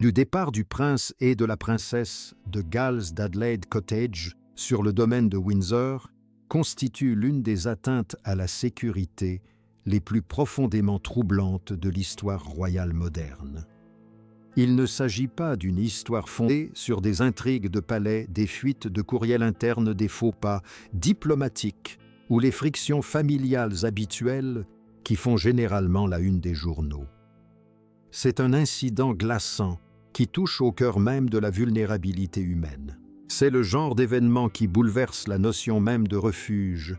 Du départ du prince et de la princesse de Galles d'Adelaide Cottage sur le domaine de Windsor constitue l'une des atteintes à la sécurité les plus profondément troublantes de l'histoire royale moderne. Il ne s'agit pas d'une histoire fondée sur des intrigues de palais, des fuites de courriels internes, des faux pas diplomatiques ou les frictions familiales habituelles qui font généralement la une des journaux. C'est un incident glaçant qui touche au cœur même de la vulnérabilité humaine. C'est le genre d'événement qui bouleverse la notion même de refuge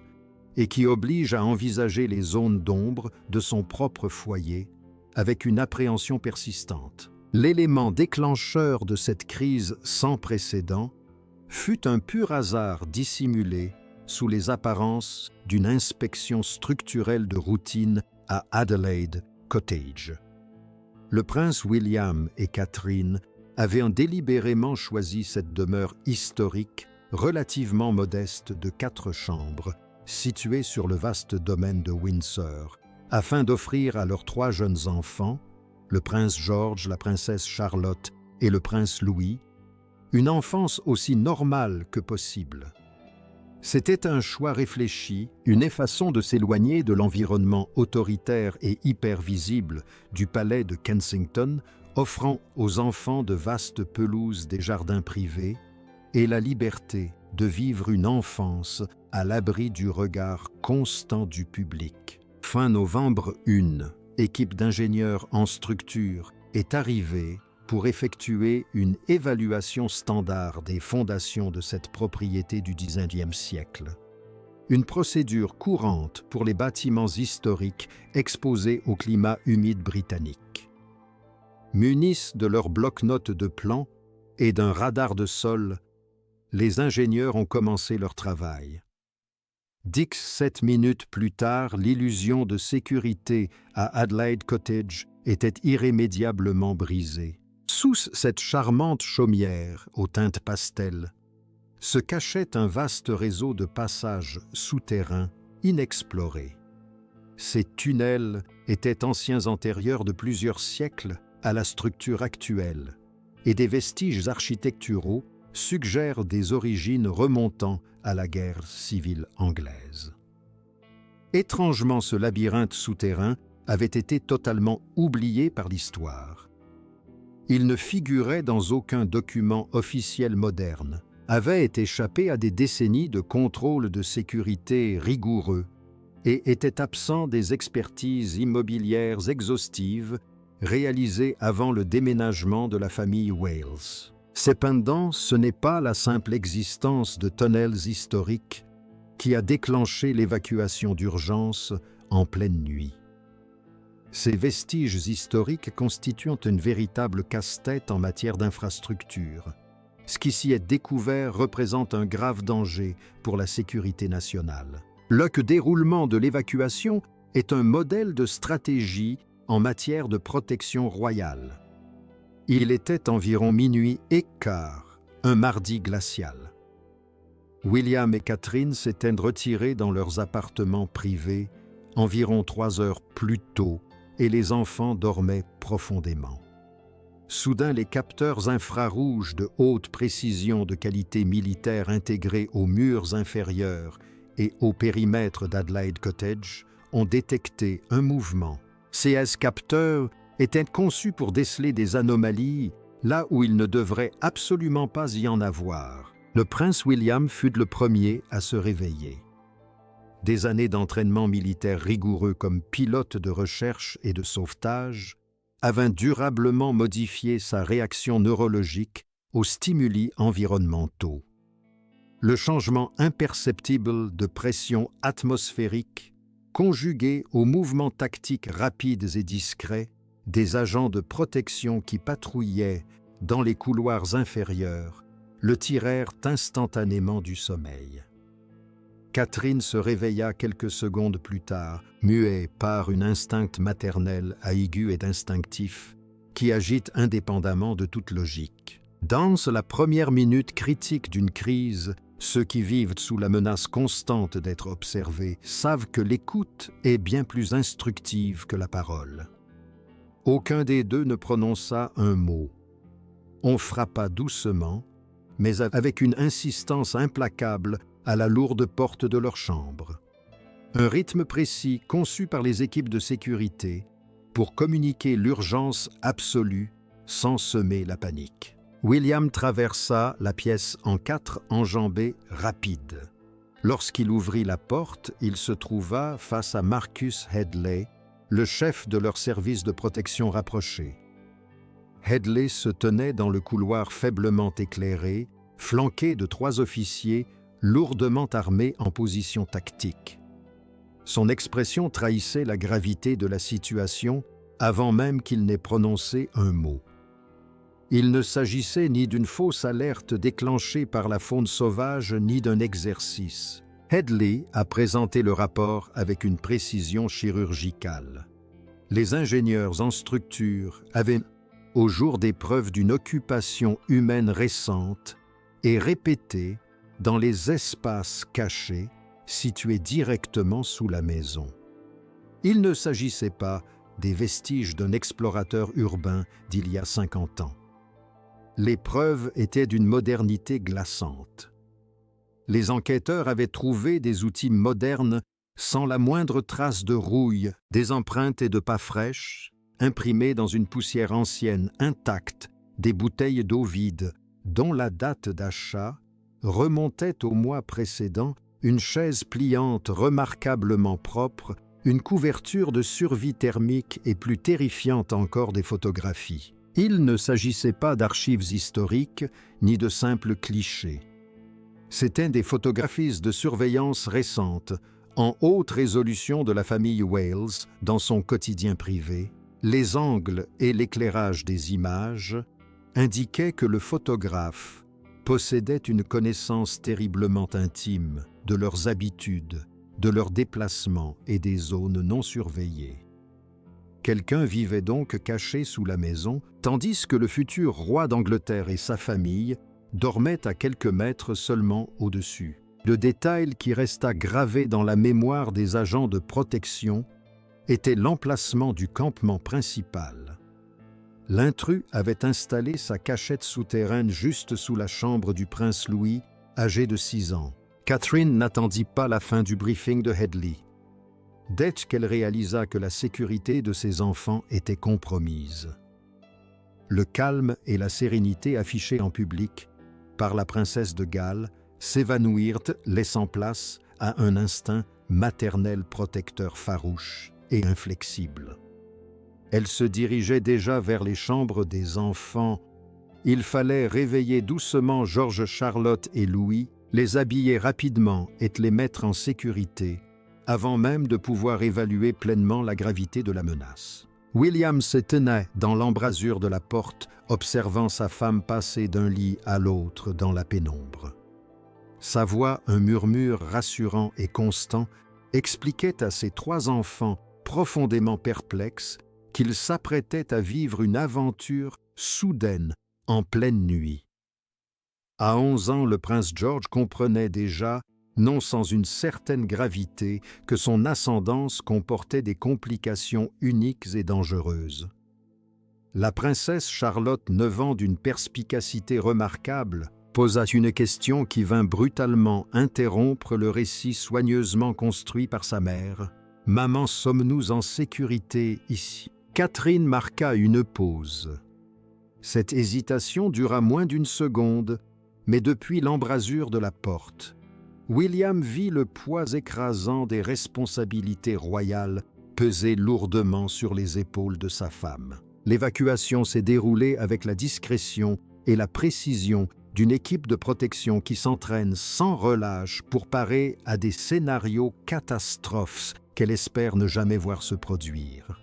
et qui oblige à envisager les zones d'ombre de son propre foyer avec une appréhension persistante. L'élément déclencheur de cette crise sans précédent fut un pur hasard dissimulé sous les apparences d'une inspection structurelle de routine à Adelaide Cottage. Le prince William et Catherine avaient délibérément choisi cette demeure historique relativement modeste de 4 chambres, située sur le vaste domaine de Windsor, afin d'offrir à leurs 3 jeunes enfants, le prince George, la princesse Charlotte et le prince Louis, une enfance aussi normale que possible. C'était un choix réfléchi, une façon de s'éloigner de l'environnement autoritaire et hypervisible du palais de Kensington, offrant aux enfants de vastes pelouses des jardins privés et la liberté de vivre une enfance à l'abri du regard constant du public. Fin novembre, une équipe d'ingénieurs en structure est arrivée pour effectuer une évaluation standard des fondations de cette propriété du XIXe siècle. Une procédure courante pour les bâtiments historiques exposés au climat humide britannique. Munis de leurs bloc-notes de plan et d'un radar de sol, les ingénieurs ont commencé leur travail. 7 minutes plus tard, l'illusion de sécurité à Adelaide Cottage était irrémédiablement brisée. Sous cette charmante chaumière aux teintes pastel se cachait un vaste réseau de passages souterrains inexplorés. Ces tunnels étaient anciens antérieurs de plusieurs siècles à la structure actuelle, et des vestiges architecturaux suggèrent des origines remontant à la guerre civile anglaise. Étrangement, ce labyrinthe souterrain avait été totalement oublié par l'histoire. Il ne figurait dans aucun document officiel moderne, avait échappé à des décennies de contrôle de sécurité rigoureux et était absent des expertises immobilières exhaustives réalisées avant le déménagement de la famille Wales. Cependant, ce n'est pas la simple existence de tunnels historiques qui a déclenché l'évacuation d'urgence en pleine nuit. Ces vestiges historiques constituent une véritable casse-tête en matière d'infrastructure. Ce qui s'y est découvert représente un grave danger pour la sécurité nationale. Le déroulement de l'évacuation est un modèle de stratégie en matière de protection royale. Il était environ minuit et quart, un mardi glacial. William et Catherine s'étaient retirés dans leurs appartements privés environ 3 heures plus tôt et les enfants dormaient profondément. Soudain, les capteurs infrarouges de haute précision de qualité militaire intégrés aux murs inférieurs et au périmètre d'Adelaide Cottage ont détecté un mouvement. Ces capteurs étaient conçus pour déceler des anomalies là où il ne devrait absolument pas y en avoir. Le prince William fut le premier à se réveiller. Des années d'entraînement militaire rigoureux comme pilote de recherche et de sauvetage avaient durablement modifié sa réaction neurologique aux stimuli environnementaux. Le changement imperceptible de pression atmosphérique, conjugué aux mouvements tactiques rapides et discrets des agents de protection qui patrouillaient dans les couloirs inférieurs, le tirèrent instantanément du sommeil. Catherine se réveilla quelques secondes plus tard, muet par un instinct maternel aigu et instinctif qui agite indépendamment de toute logique. Dans la première minute critique d'une crise, ceux qui vivent sous la menace constante d'être observés savent que l'écoute est bien plus instructive que la parole. Aucun des deux ne prononça un mot. On frappa doucement, mais avec une insistance implacable à la lourde porte de leur chambre. Un rythme précis conçu par les équipes de sécurité pour communiquer l'urgence absolue sans semer la panique. William traversa la pièce en 4 enjambées rapides. Lorsqu'il ouvrit la porte, il se trouva face à Marcus Headley, le chef de leur service de protection rapproché. Headley se tenait dans le couloir faiblement éclairé, flanqué de 3 officiers lourdement armés en position tactique. Son expression trahissait la gravité de la situation avant même qu'il n'ait prononcé un mot. Il ne s'agissait ni d'une fausse alerte déclenchée par la faune sauvage ni d'un exercice. Headley a présenté le rapport avec une précision chirurgicale. Les ingénieurs en structure avaient, au jour des preuves d'une occupation humaine récente, et répétée dans les espaces cachés situés directement sous la maison. Il ne s'agissait pas des vestiges d'un explorateur urbain d'il y a 50 ans. Les preuves étaient d'une modernité glaçante. Les enquêteurs avaient trouvé des outils modernes sans la moindre trace de rouille, des empreintes et de pas fraîches, imprimées dans une poussière ancienne intacte, des bouteilles d'eau vide, dont la date d'achat remontait au mois précédent, une chaise pliante remarquablement propre, une couverture de survie thermique et plus terrifiante encore des photographies. Il ne s'agissait pas d'archives historiques ni de simples clichés. C'étaient des photographies de surveillance récentes, en haute résolution de la famille Wales dans son quotidien privé. Les angles et l'éclairage des images indiquaient que le photographe possédait une connaissance terriblement intime de leurs habitudes, de leurs déplacements et des zones non surveillées. Quelqu'un vivait donc caché sous la maison, tandis que le futur roi d'Angleterre et sa famille dormaient à quelques mètres seulement au-dessus. Le détail qui resta gravé dans la mémoire des agents de protection était l'emplacement du campement principal. L'intrus avait installé sa cachette souterraine juste sous la chambre du prince Louis, âgé de 6 ans. Catherine n'attendit pas la fin du briefing de Headley. Dès qu'elle réalisa que la sécurité de ses enfants était compromise. Le calme et la sérénité affichés en public par la princesse de Galles s'évanouirent, laissant place à un instinct maternel protecteur farouche et inflexible. Elle se dirigeait déjà vers les chambres des enfants. Il fallait réveiller doucement George, Charlotte et Louis, les habiller rapidement et les mettre en sécurité, avant même de pouvoir évaluer pleinement la gravité de la menace. William se tenait dans l'embrasure de la porte, observant sa femme passer d'un lit à l'autre dans la pénombre. Sa voix, un murmure rassurant et constant, expliquait à ses 3 enfants profondément perplexes qu'ils s'apprêtaient à vivre une aventure soudaine en pleine nuit. À 11 ans, le prince George comprenait déjà, non sans une certaine gravité, que son ascendance comportait des complications uniques et dangereuses. La princesse Charlotte, 9 ans d'une perspicacité remarquable, posa une question qui vint brutalement interrompre le récit soigneusement construit par sa mère. « Maman, sommes-nous en sécurité ici ?» Catherine marqua une pause. Cette hésitation dura moins d'1 seconde, mais depuis l'embrasure de la porte, William vit le poids écrasant des responsabilités royales peser lourdement sur les épaules de sa femme. L'évacuation s'est déroulée avec la discrétion et la précision d'une équipe de protection qui s'entraîne sans relâche pour parer à des scénarios catastrophes qu'elle espère ne jamais voir se produire.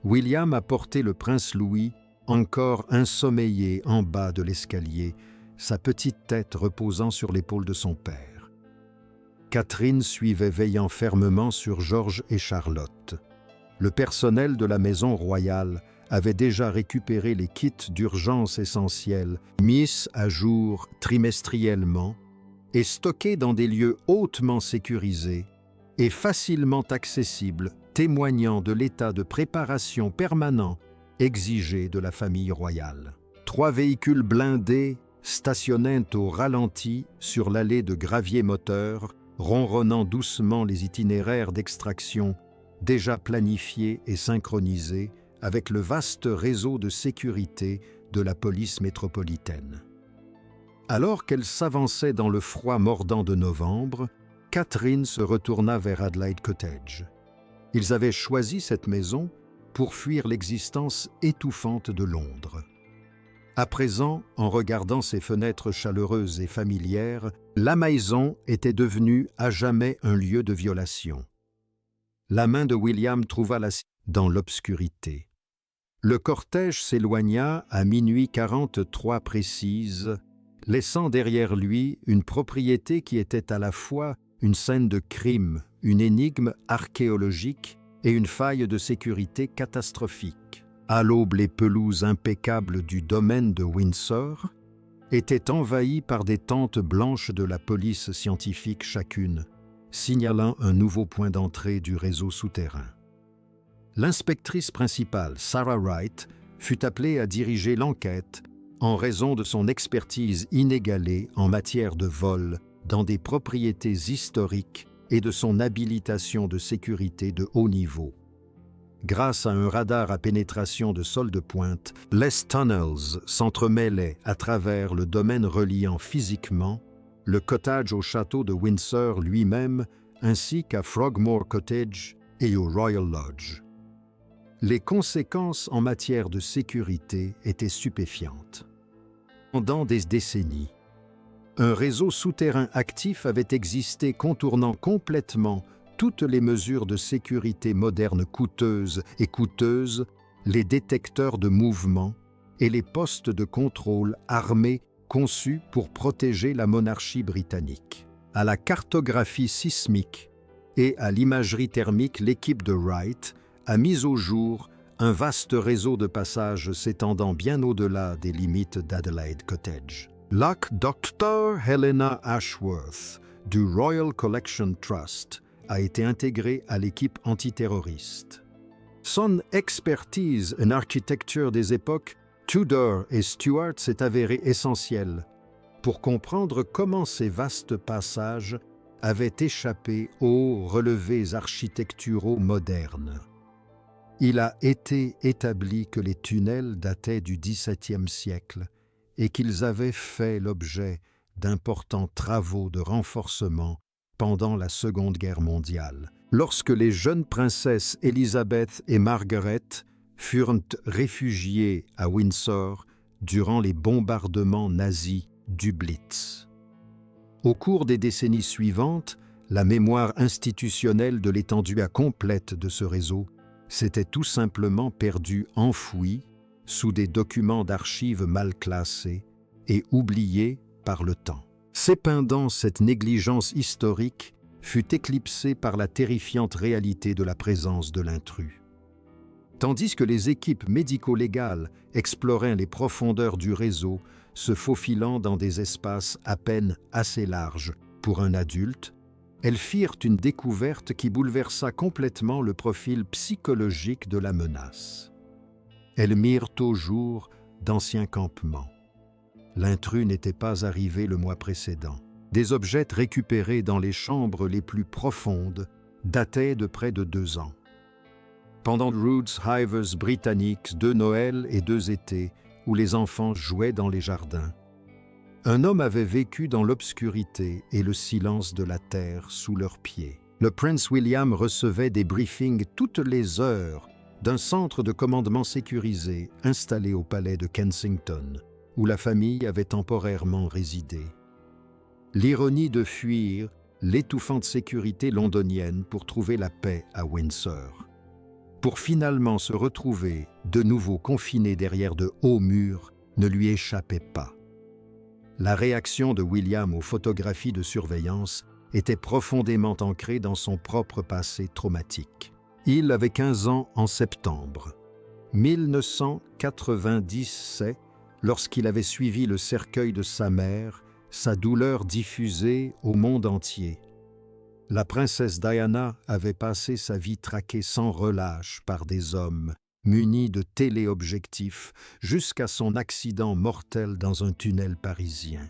William a porté le prince Louis, encore insommeillé en bas de l'escalier, sa petite tête reposant sur l'épaule de son père. Catherine suivait veillant fermement sur George et Charlotte. Le personnel de la maison royale avait déjà récupéré les kits d'urgence essentiels, mis à jour trimestriellement et stockés dans des lieux hautement sécurisés et facilement accessibles, témoignant de l'état de préparation permanent exigé de la famille royale. 3 véhicules blindés stationnaient au ralenti sur l'allée de gravier moteur, ronronnant doucement les itinéraires d'extraction déjà planifiés et synchronisés avec le vaste réseau de sécurité de la police métropolitaine. Alors qu'elle s'avançait dans le froid mordant de novembre, Catherine se retourna vers Adelaide Cottage. Ils avaient choisi cette maison pour fuir l'existence étouffante de Londres. À présent, en regardant ses fenêtres chaleureuses et familières, la maison était devenue à jamais un lieu de violation. La main de William trouva la sienne dans l'obscurité. Le cortège s'éloigna à 00:43 précise, laissant derrière lui une propriété qui était à la fois une scène de crime, une énigme archéologique et une faille de sécurité catastrophique. À l'aube, les pelouses impeccables du domaine de Windsor étaient envahies par des tentes blanches de la police scientifique chacune, signalant un nouveau point d'entrée du réseau souterrain. L'inspectrice principale, Sarah Wright, fut appelée à diriger l'enquête en raison de son expertise inégalée en matière de vol dans des propriétés historiques et de son habilitation de sécurité de haut niveau. Grâce à un radar à pénétration de sol de pointe, les tunnels s'entremêlaient à travers le domaine reliant physiquement le cottage au château de Windsor lui-même, ainsi qu'à Frogmore Cottage et au Royal Lodge. Les conséquences en matière de sécurité étaient stupéfiantes. Pendant des décennies, un réseau souterrain actif avait existé contournant complètement toutes les mesures de sécurité modernes coûteuses, les détecteurs de mouvement et les postes de contrôle armés conçus pour protéger la monarchie britannique. À la cartographie sismique et à l'imagerie thermique, l'équipe de Wright a mis au jour un vaste réseau de passages s'étendant bien au-delà des limites d'Adelaide Cottage. La Dr. Helena Ashworth du Royal Collection Trust a été intégrée à l'équipe antiterroriste. Son expertise en architecture des époques Tudor et Stuart s'est avérée essentielle pour comprendre comment ces vastes passages avaient échappé aux relevés architecturaux modernes. Il a été établi que les tunnels dataient du XVIIe siècle et qu'ils avaient fait l'objet d'importants travaux de renforcement pendant la Seconde Guerre mondiale, lorsque les jeunes princesses Elizabeth et Margaret furent réfugiées à Windsor durant les bombardements nazis du Blitz. Au cours des décennies suivantes, la mémoire institutionnelle de l'étendue complète de ce réseau s'était tout simplement perdue enfouie sous des documents d'archives mal classés et oubliés par le temps. Cependant, cette négligence historique fut éclipsée par la terrifiante réalité de la présence de l'intrus. Tandis que les équipes médico-légales exploraient les profondeurs du réseau, se faufilant dans des espaces à peine assez larges pour un adulte, elles firent une découverte qui bouleversa complètement le profil psychologique de la menace. Elles mirent au jour d'anciens campements. L'intrus n'était pas arrivé le mois précédent. Des objets récupérés dans les chambres les plus profondes dataient de près de 2 ans. Pendant Rude's Hivers britanniques, 2 Noëls et 2 étés, où les enfants jouaient dans les jardins, un homme avait vécu dans l'obscurité et le silence de la terre sous leurs pieds. Le Prince William recevait des briefings toutes les heures d'un centre de commandement sécurisé installé au palais de Kensington, où la famille avait temporairement résidé. L'ironie de fuir l'étouffante sécurité londonienne pour trouver la paix à Windsor, pour finalement se retrouver de nouveau confiné derrière de hauts murs, ne lui échappait pas. La réaction de William aux photographies de surveillance était profondément ancrée dans son propre passé traumatique. Il avait 15 ans en septembre 1997, lorsqu'il avait suivi le cercueil de sa mère, sa douleur diffusée au monde entier. La princesse Diana avait passé sa vie traquée sans relâche par des hommes muni de téléobjectifs, jusqu'à son accident mortel dans un tunnel parisien.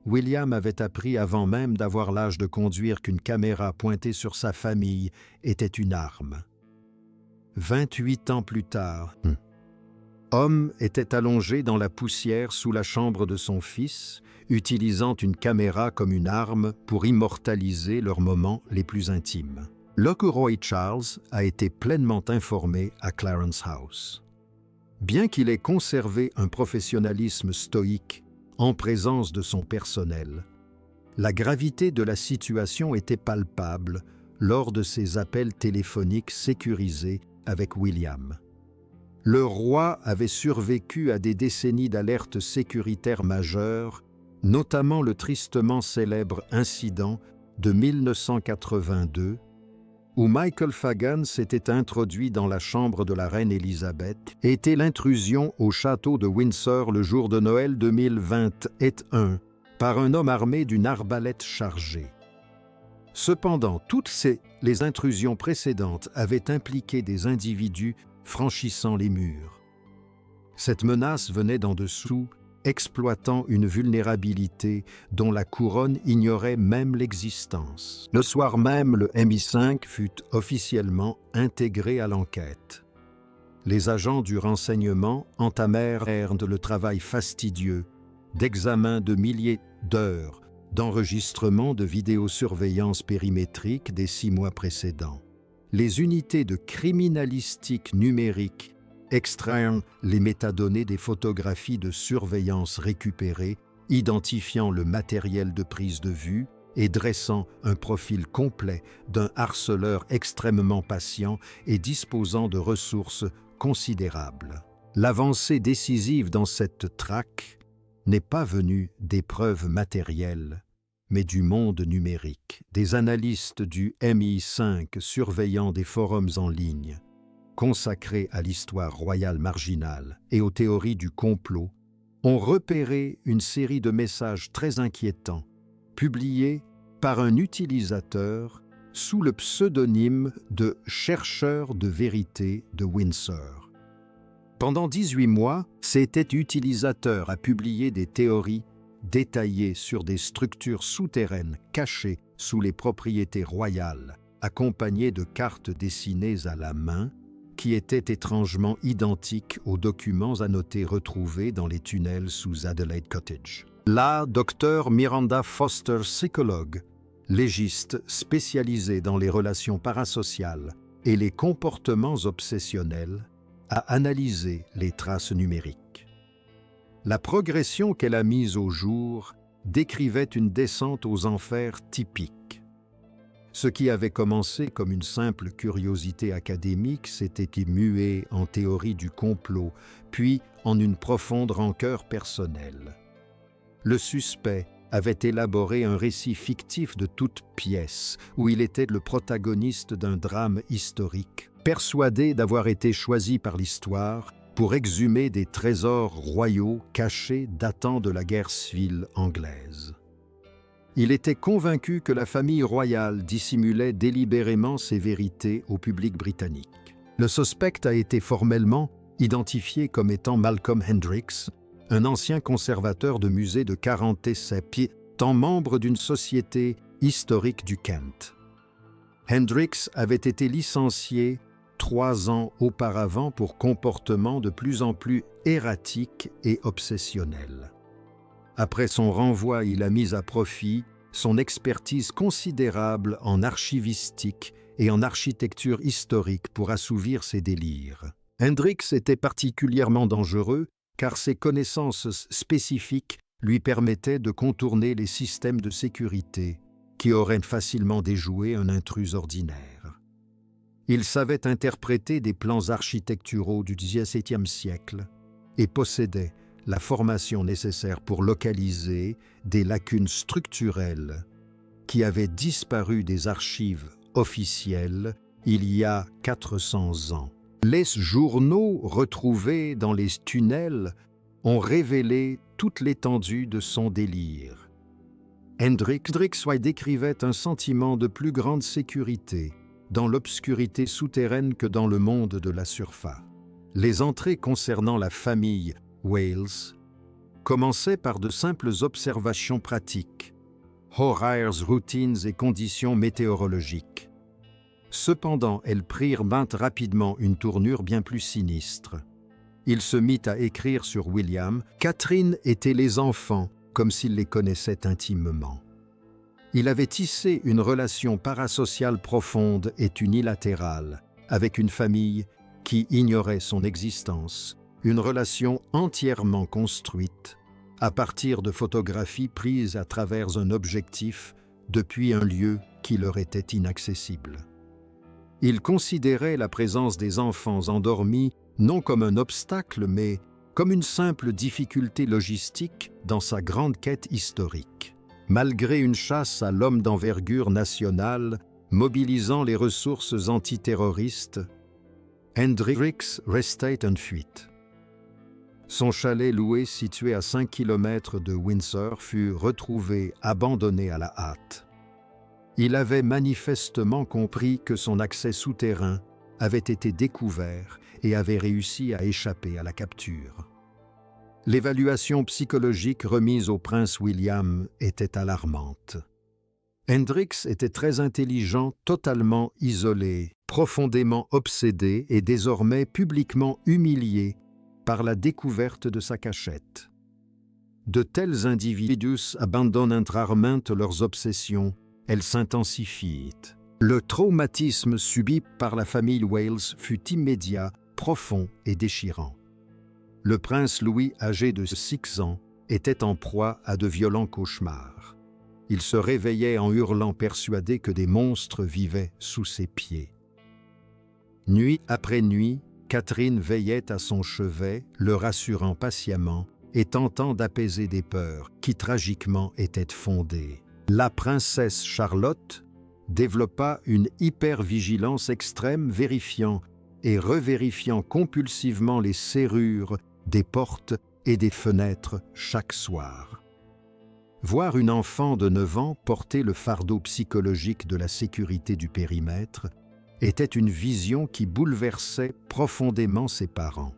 William avait appris avant même d'avoir l'âge de conduire qu'une caméra pointée sur sa famille était une arme. 28 ans plus tard, Homme était allongé dans la poussière sous la chambre de son fils, utilisant une caméra comme une arme pour immortaliser leurs moments les plus intimes. Lockroy Charles a été pleinement informé à Clarence House. Bien qu'il ait conservé un professionnalisme stoïque en présence de son personnel, la gravité de la situation était palpable lors de ses appels téléphoniques sécurisés avec William. Le roi avait survécu à des décennies d'alertes sécuritaires majeures, notamment le tristement célèbre incident de 1982, où Michael Fagan s'était introduit dans la chambre de la reine Élisabeth, était l'intrusion au château de Windsor le jour de Noël 2021 par un homme armé d'une arbalète chargée. Cependant, les intrusions précédentes avaient impliqué des individus franchissant les murs. Cette menace venait d'en dessous, exploitant une vulnérabilité dont la couronne ignorait même l'existence. Le soir même, le MI5 fut officiellement intégré à l'enquête. Les agents du renseignement entamèrent le travail fastidieux d'examen de milliers d'heures d'enregistrement de vidéosurveillance périmétrique des 6 mois précédents. Les unités de criminalistique numérique extrairent les métadonnées des photographies de surveillance récupérées, identifiant le matériel de prise de vue et dressant un profil complet d'un harceleur extrêmement patient et disposant de ressources considérables. L'avancée décisive dans cette traque n'est pas venue des preuves matérielles, mais du monde numérique. Des analystes du MI5 surveillant des forums en ligne, consacrés à l'histoire royale marginale et aux théories du complot, ont repéré une série de messages très inquiétants, publiés par un utilisateur sous le pseudonyme de « chercheur de vérité de Windsor ». Pendant 18 mois, cet utilisateur a publié des théories détaillées sur des structures souterraines cachées sous les propriétés royales, accompagnées de cartes dessinées à la main, qui étaient étrangement identiques aux documents annotés retrouvés dans les tunnels sous Adelaide Cottage. La Dr Miranda Foster, psychologue, légiste spécialisée dans les relations parasociales et les comportements obsessionnels, a analysé les traces numériques. La progression qu'elle a mise au jour décrivait une descente aux enfers typique. Ce qui avait commencé comme une simple curiosité académique s'était mué en théorie du complot, puis en une profonde rancœur personnelle. Le suspect avait élaboré un récit fictif de toute pièce, où il était le protagoniste d'un drame historique, persuadé d'avoir été choisi par l'histoire pour exhumer des trésors royaux cachés datant de la guerre civile anglaise. Il était convaincu que la famille royale dissimulait délibérément ses vérités au public britannique. Le suspect a été formellement identifié comme étant Malcolm Hendricks, un ancien conservateur de musée de 47 étant membre d'une société historique du Kent. Hendricks avait été licencié 3 ans auparavant pour comportement de plus en plus erratique et obsessionnel. Après son renvoi, il a mis à profit son expertise considérable en archivistique et en architecture historique pour assouvir ses délires. Hendricks était particulièrement dangereux car ses connaissances spécifiques lui permettaient de contourner les systèmes de sécurité qui auraient facilement déjoué un intrus ordinaire. Il savait interpréter des plans architecturaux du XVIIe siècle et possédait la formation nécessaire pour localiser des lacunes structurelles qui avaient disparu des archives officielles il y a 400 ans. Les journaux retrouvés dans les tunnels ont révélé toute l'étendue de son délire. Hendricks décrivait un sentiment de plus grande sécurité dans l'obscurité souterraine que dans le monde de la surface. Les entrées concernant la famille Wales commençaient par de simples observations pratiques, horaires, routines et conditions météorologiques. Cependant, elles prirent rapidement une tournure bien plus sinistre. Il se mit à écrire sur William. Catherine était les enfants, comme s'il les connaissait intimement. Il avait tissé une relation parasociale profonde et unilatérale avec une famille qui ignorait son existence, une relation entièrement construite à partir de photographies prises à travers un objectif depuis un lieu qui leur était inaccessible. Il considérait la présence des enfants endormis non comme un obstacle, mais comme une simple difficulté logistique dans sa grande quête historique. Malgré une chasse à l'homme d'envergure nationale mobilisant les ressources antiterroristes, Hendricks restait en fuite. Son chalet loué situé à 5 km de Windsor fut retrouvé abandonné à la hâte. Il avait manifestement compris que son accès souterrain avait été découvert et avait réussi à échapper à la capture. L'évaluation psychologique remise au prince William était alarmante. Hendricks était très intelligent, totalement isolé, profondément obsédé et désormais publiquement humilié par la découverte de sa cachette. De tels individus abandonnent rarement leurs obsessions, elles s'intensifient. Le traumatisme subi par la famille Wales fut immédiat, profond et déchirant. Le prince Louis, âgé de 6 ans, était en proie à de violents cauchemars. Il se réveillait en hurlant, persuadé que des monstres vivaient sous ses pieds. Nuit après nuit, Catherine veillait à son chevet, le rassurant patiemment et tentant d'apaiser des peurs qui tragiquement étaient fondées. La princesse Charlotte développa une hypervigilance extrême, vérifiant et revérifiant compulsivement les serrures des portes et des fenêtres chaque soir. Voir une enfant de 9 ans porter le fardeau psychologique de la sécurité du périmètre était une vision qui bouleversait profondément ses parents.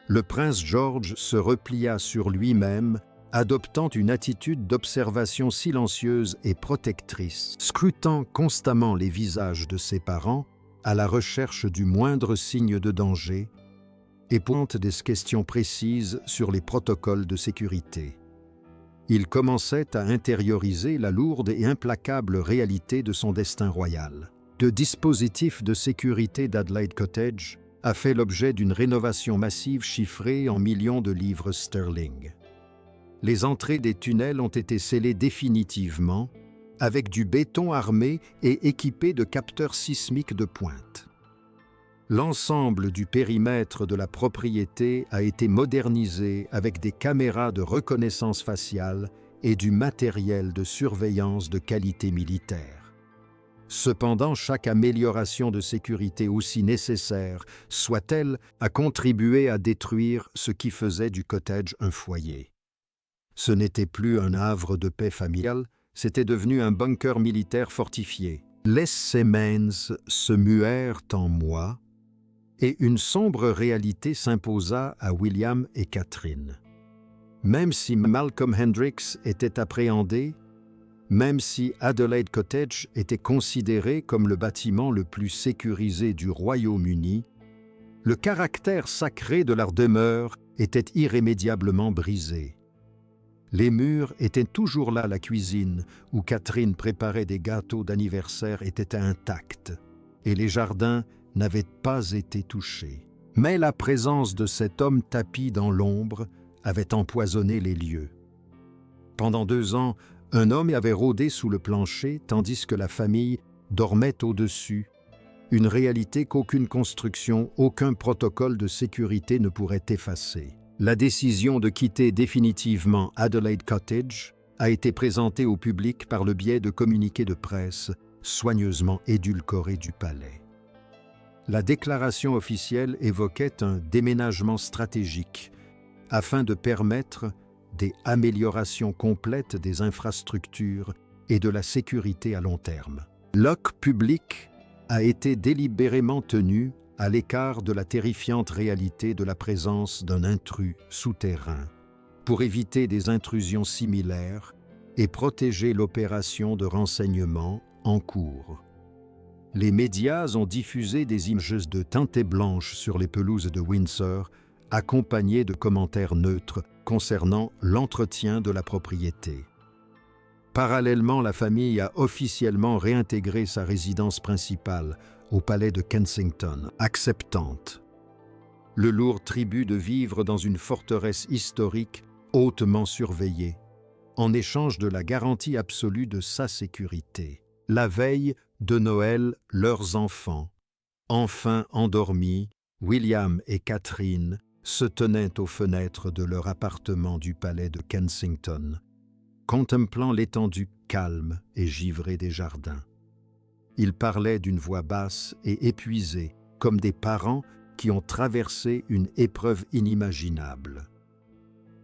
Le prince George se replia sur lui-même, adoptant une attitude d'observation silencieuse et protectrice, scrutant constamment les visages de ses parents à la recherche du moindre signe de danger et posant des questions précises sur les protocoles de sécurité. Il commençait à intérioriser la lourde et implacable réalité de son destin royal. Le dispositif de sécurité d'Adelaide Cottage a fait l'objet d'une rénovation massive chiffrée en millions de livres sterling. Les entrées des tunnels ont été scellées définitivement, avec du béton armé et équipé de capteurs sismiques de pointe. L'ensemble du périmètre de la propriété a été modernisé avec des caméras de reconnaissance faciale et du matériel de surveillance de qualité militaire. Cependant, chaque amélioration de sécurité, aussi nécessaire soit-elle, a contribué à détruire ce qui faisait du cottage un foyer. Ce n'était plus un havre de paix familiale, c'était devenu un bunker militaire fortifié. Les semaines se muèrent en mois, et une sombre réalité s'imposa à William et Catherine. Même si Malcolm Hendricks était appréhendé, même si Adelaide Cottage était considéré comme le bâtiment le plus sécurisé du Royaume-Uni, le caractère sacré de leur demeure était irrémédiablement brisé. Les murs étaient toujours là, la cuisine, où Catherine préparait des gâteaux d'anniversaire, était intacte, et les jardins n'avaient pas été touchés. Mais la présence de cet homme tapi dans l'ombre avait empoisonné les lieux. Pendant 2 ans, un homme avait rôdé sous le plancher, tandis que la famille dormait au-dessus, une réalité qu'aucune construction, aucun protocole de sécurité ne pourrait effacer. La décision de quitter définitivement Adelaide Cottage a été présentée au public par le biais de communiqués de presse soigneusement édulcorés du palais. La déclaration officielle évoquait un déménagement stratégique afin de permettre des améliorations complètes des infrastructures et de la sécurité à long terme. L'OC public a été délibérément tenu à l'écart de la terrifiante réalité de la présence d'un intrus souterrain, pour éviter des intrusions similaires et protéger l'opération de renseignement en cours. Les médias ont diffusé des images de teintées blanches sur les pelouses de Windsor, accompagnées de commentaires neutres concernant l'entretien de la propriété. Parallèlement, la famille a officiellement réintégré sa résidence principale au palais de Kensington, acceptante le lourd tribut de vivre dans une forteresse historique hautement surveillée, en échange de la garantie absolue de sa sécurité. La veille de Noël, leurs enfants, enfin endormis, William et Catherine, se tenaient aux fenêtres de leur appartement du palais de Kensington, contemplant l'étendue calme et givrée des jardins. Ils parlaient d'une voix basse et épuisée, comme des parents qui ont traversé une épreuve inimaginable.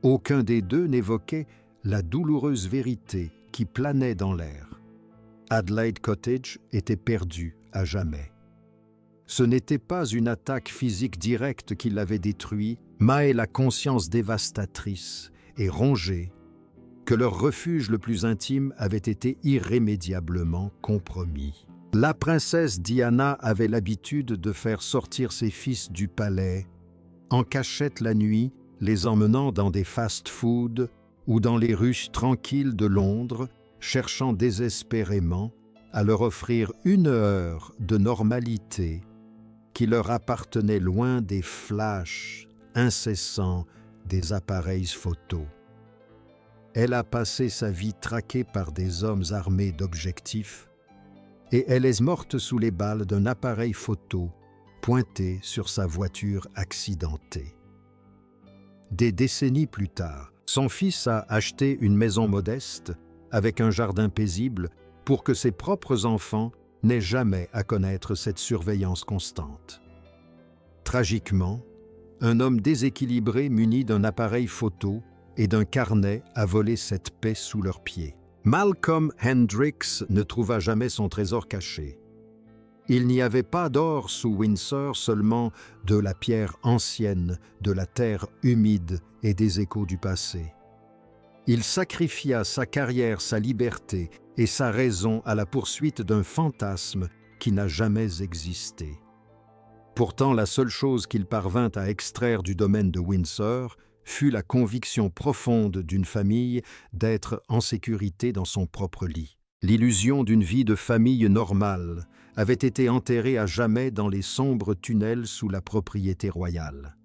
Aucun des deux n'évoquait la douloureuse vérité qui planait dans l'air. Adelaide Cottage était perdue à jamais. Ce n'était pas une attaque physique directe qui l'avait détruit, mais la conscience dévastatrice et rongée que leur refuge le plus intime avait été irrémédiablement compromis. La princesse Diana avait l'habitude de faire sortir ses fils du palais en cachette la nuit, les emmenant dans des fast-foods ou dans les rues tranquilles de Londres, cherchant désespérément à leur offrir une heure de normalité qui leur appartenait loin des flashs incessants des appareils photo. Elle a passé sa vie traquée par des hommes armés d'objectifs et elle est morte sous les balles d'un appareil photo pointé sur sa voiture accidentée. Des décennies plus tard, son fils a acheté une maison modeste avec un jardin paisible pour que ses propres enfants n'aient jamais à connaître cette surveillance constante. Tragiquement, un homme déséquilibré muni d'un appareil photo et d'un carnet a volé cette paix sous leurs pieds. Malcolm Hendricks ne trouva jamais son trésor caché. Il n'y avait pas d'or sous Windsor, seulement de la pierre ancienne, de la terre humide et des échos du passé. Il sacrifia sa carrière, sa liberté et sa raison à la poursuite d'un fantasme qui n'a jamais existé. Pourtant, la seule chose qu'il parvint à extraire du domaine de Windsor fut la conviction profonde d'une famille d'être en sécurité dans son propre lit. L'illusion d'une vie de famille normale avait été enterrée à jamais dans les sombres tunnels sous la propriété royale.